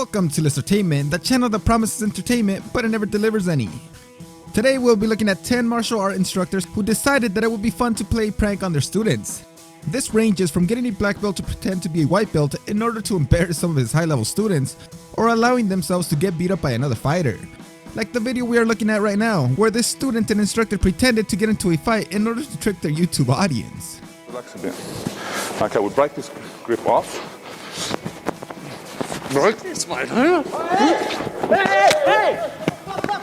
Welcome to Entertainment, the channel that promises entertainment but it never delivers any. Today we'll be looking at 10 martial art instructors who decided that it would be fun to play a prank on their students. This ranges from getting a black belt to pretend to be a white belt in order to embarrass some of his high-level students, or allowing themselves to get beat up by another fighter. Like the video we are looking at right now, where this student and instructor pretended to get into a fight in order to trick their YouTube audience. Relax a bit. Okay, we'll break this grip off. Right? It's mine. Hey!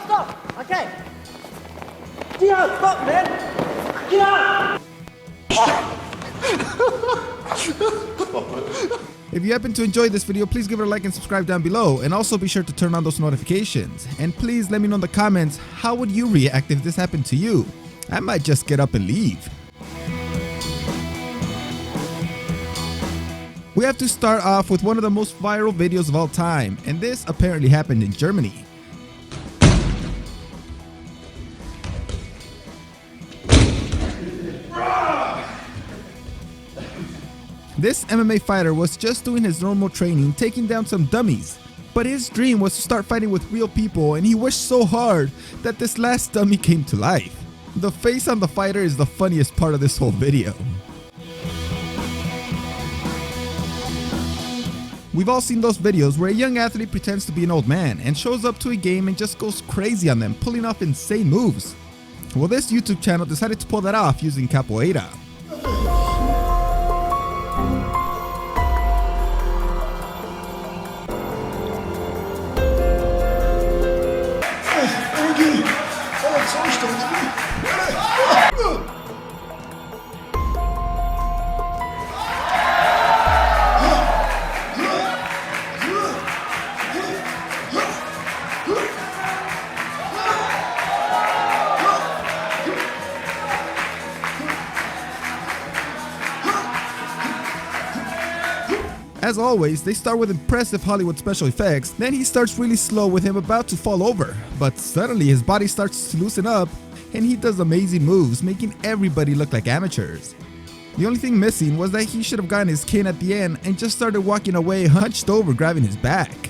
Stop! Okay. Dion, stop, man! Dion! If you happen to enjoy this video, please give it a like and subscribe down below, and also be sure to turn on those notifications. And please let me know in the comments, how would you react if this happened to you? I might just get up and leave. We have to start off with one of the most viral videos of all time, and this apparently happened in Germany. This MMA fighter was just doing his normal training, taking down some dummies. But his dream was to start fighting with real people, and he wished so hard that this last dummy came to life. The face on the fighter is the funniest part of this whole video. We've all seen those videos where a young athlete pretends to be an old man and shows up to a game and just goes crazy on them, pulling off insane moves. Well, this YouTube channel decided to pull that off using Capoeira. As always, they start with impressive Hollywood special effects, then he starts really slow with him about to fall over, but suddenly his body starts to loosen up and he does amazing moves, making everybody look like amateurs. The only thing missing was that he should have gotten his cane at the end and just started walking away hunched over, grabbing his back.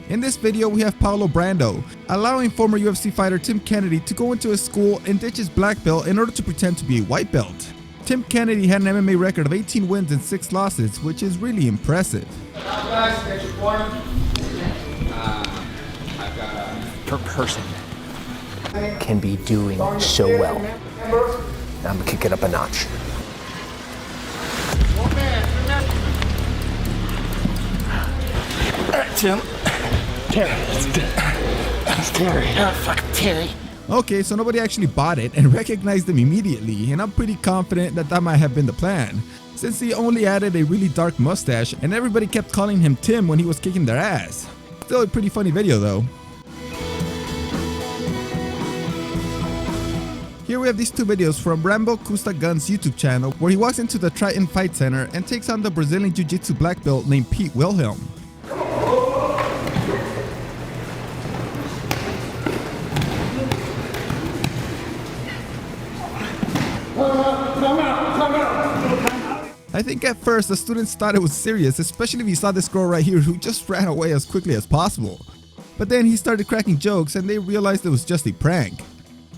In this video we have Paulo Brando, allowing former UFC fighter Tim Kennedy to go into his school and ditch his black belt in order to pretend to be a white belt. Tim Kennedy had an MMA record of 18 wins and 6 losses, which is really impressive. Per person can be doing so well. I'm gonna kick it up a notch. Tim. Terry. It's Terry. Oh, fuck Terry. Okay, so nobody actually bought it and recognized him immediately, and I'm pretty confident that that might have been the plan, since he only added a really dark mustache and everybody kept calling him Tim when he was kicking their ass. Still a pretty funny video though. Here we have these two videos from Rambo Custa Gun's YouTube channel, where he walks into the Triton Fight Center and takes on the Brazilian Jiu-Jitsu black belt named Pete Wilhelm. I think at first the students thought it was serious, especially if you saw this girl right here who just ran away as quickly as possible. But then he started cracking jokes and they realized it was just a prank.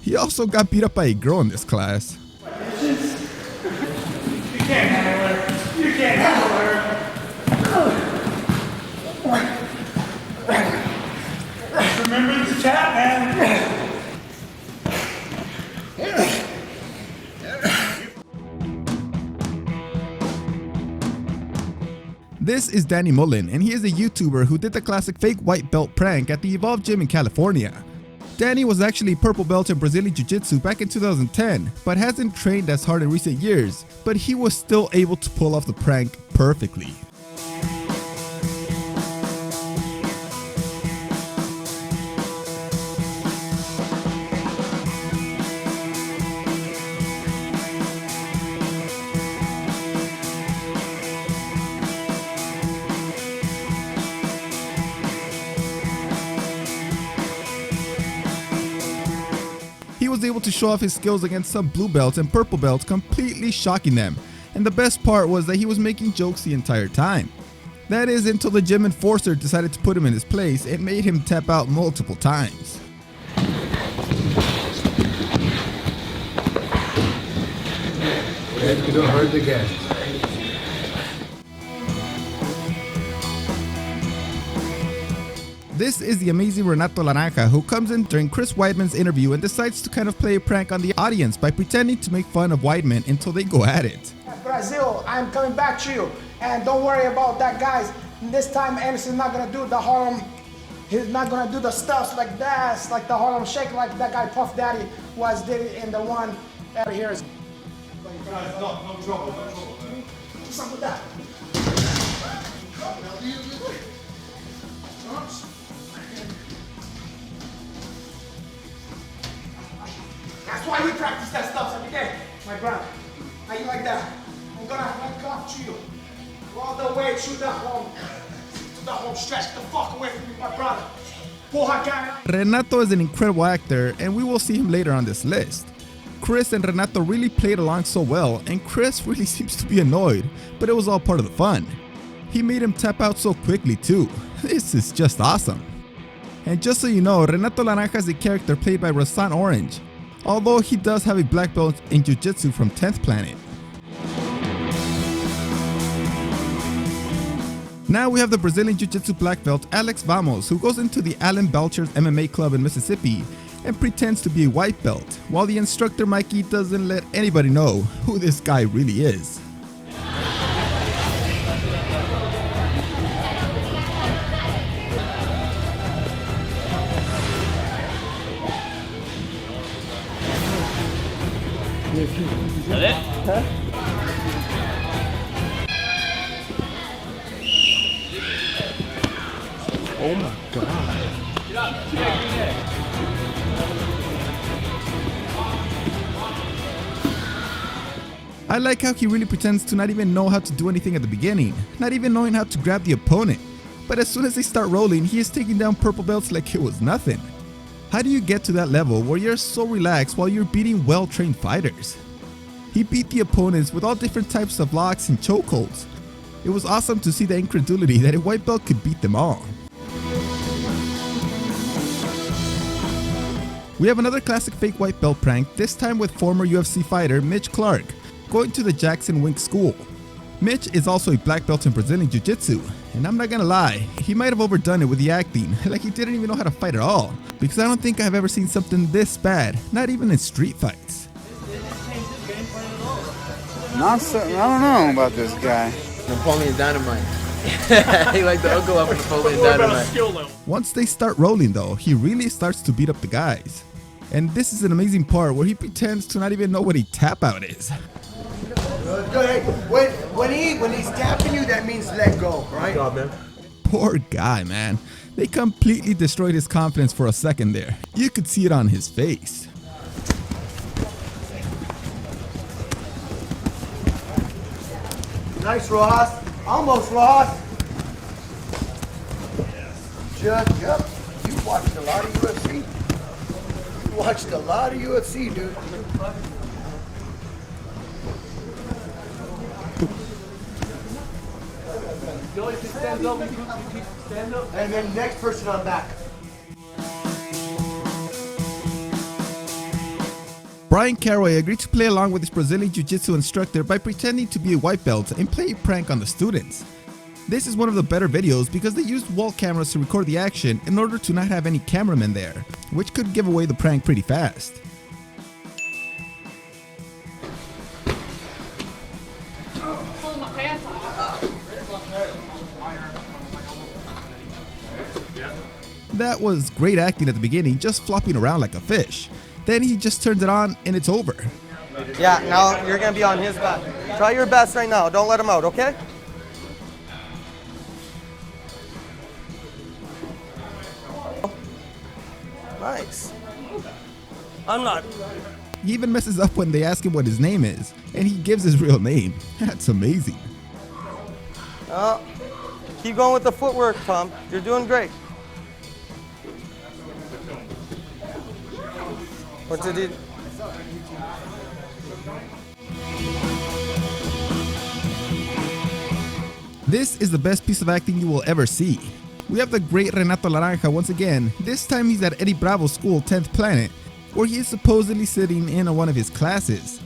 He also got beat up by a girl in this class. You can't handle her. You can't handle her. Remember the chat, man. This is Danny Mullen, and he is a YouTuber who did the classic fake white belt prank at the Evolve gym in California. Danny was actually a purple belt in Brazilian Jiu-Jitsu back in 2010, but hasn't trained as hard in recent years, but he was still able to pull off the prank perfectly. He was able to show off his skills against some blue belts and purple belts, completely shocking them. And the best part was that he was making jokes the entire time. That is until the gym enforcer decided to put him in his place and made him tap out multiple times. You don't hurt the guests. This is the amazing Renato Laranja, who comes in during Chris Weidman's interview and decides to kind of play a prank on the audience by pretending to make fun of Weidman until they go at it. Brazil, I'm coming back to you, and don't worry about that, guys. This time Anderson's not gonna do the Harlem, he's not gonna do the stuff like that, like the Harlem Shake, like that guy Puff Daddy did in the one out here. Guys, no trouble, no trouble. What's up with that? That's why we practice that stuff every day, my brother. How you like that? I'm gonna come to you all the way to the home stretch. Get the fuck away from me, my brother. Porra, guy. Renato is an incredible actor, and we will see him later on this list. Chris and Renato really played along so well, and Chris really seems to be annoyed, but it was all part of the fun. He made him tap out so quickly too. This is just awesome. And just so you know, Renato Laranja is a character played by Rasan Orange, although he does have a black belt in Jiu-Jitsu from 10th Planet. Now we have the Brazilian Jiu-Jitsu black belt Alex Vamos, who goes into the Alan Belcher's MMA club in Mississippi and pretends to be a white belt, while the instructor Mikey doesn't let anybody know who this guy really is. Oh my God. I like how he really pretends to not even know how to do anything at the beginning, not even knowing how to grab the opponent. But as soon as they start rolling, he is taking down purple belts like it was nothing. How do you get to that level where you're so relaxed while you're beating well-trained fighters? He beat the opponents with all different types of locks and chokeholds. It was awesome to see the incredulity that a white belt could beat them all. We have another classic fake white belt prank, this time with former UFC fighter Mitch Clark, going to the Jackson Wink School. Mitch is also a black belt in Brazilian Jiu-Jitsu, and I'm not gonna lie, he might have overdone it with the acting, like he didn't even know how to fight at all, because I don't think I've ever seen something this bad, not even in street fights. Not so, I don't know about this guy. Napoleon Dynamite. He like the uncle of Napoleon Dynamite. Once they start rolling though, he really starts to beat up the guys. And this is an amazing part where he pretends to not even know what a tap out is. Good. When he's tapping you, that means let go, right? Poor guy, man. They completely destroyed his confidence for a second there. You could see it on his face. Nice, Ross. Almost, Ross. Just, yep. You watched a lot of UFC. You watched a lot of UFC, dude. And then next person on back. Brian Caraway agreed to play along with his Brazilian Jiu-Jitsu instructor by pretending to be a white belt and play a prank on the students. This is one of the better videos because they used wall cameras to record the action in order to not have any cameramen there, which could give away the prank pretty fast. That was great acting at the beginning, just flopping around like a fish. Then he just turns it on and it's over. Yeah, now you're gonna be on his back. Try your best right now. Don't let him out, okay? Nice. I'm not. He even messes up when they ask him what his name is, and he gives his real name. That's amazing. Keep going with the footwork, Tom. You're doing great. What did he? This is the best piece of acting you will ever see. We have the great Renato Laranja once again. This time he's at Eddie Bravo's school, 10th Planet, where he is supposedly sitting in one of his classes.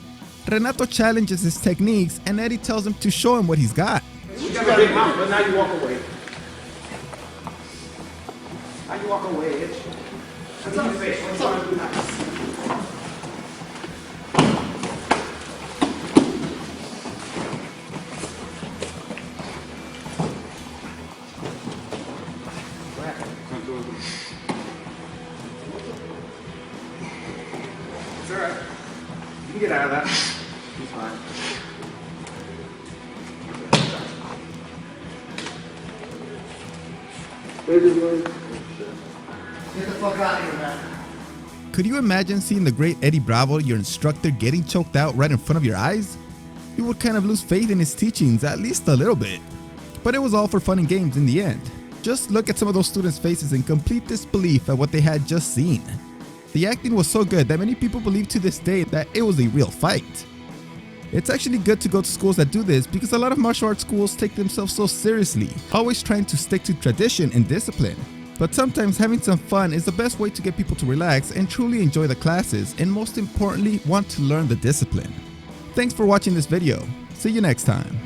Renato challenges his techniques and Eddie tells him to show him what he's got. You got a big mouth, but now you walk away. Now you walk away, itch. What's up, face? What do you want to do now? It's alright. You can get out of that. He's fine. Get the fuck out of here, man. Could you imagine seeing the great Eddie Bravo, your instructor, getting choked out right in front of your eyes? You would kind of lose faith in his teachings, at least a little bit. But it was all for fun and games in the end. Just look at some of those students' faces in complete disbelief at what they had just seen. The acting was so good that many people believe to this day that it was a real fight. It's actually good to go to schools that do this because a lot of martial arts schools take themselves so seriously, always trying to stick to tradition and discipline. But sometimes having some fun is the best way to get people to relax and truly enjoy the classes, and most importantly, want to learn the discipline. Thanks for watching this video. See you next time.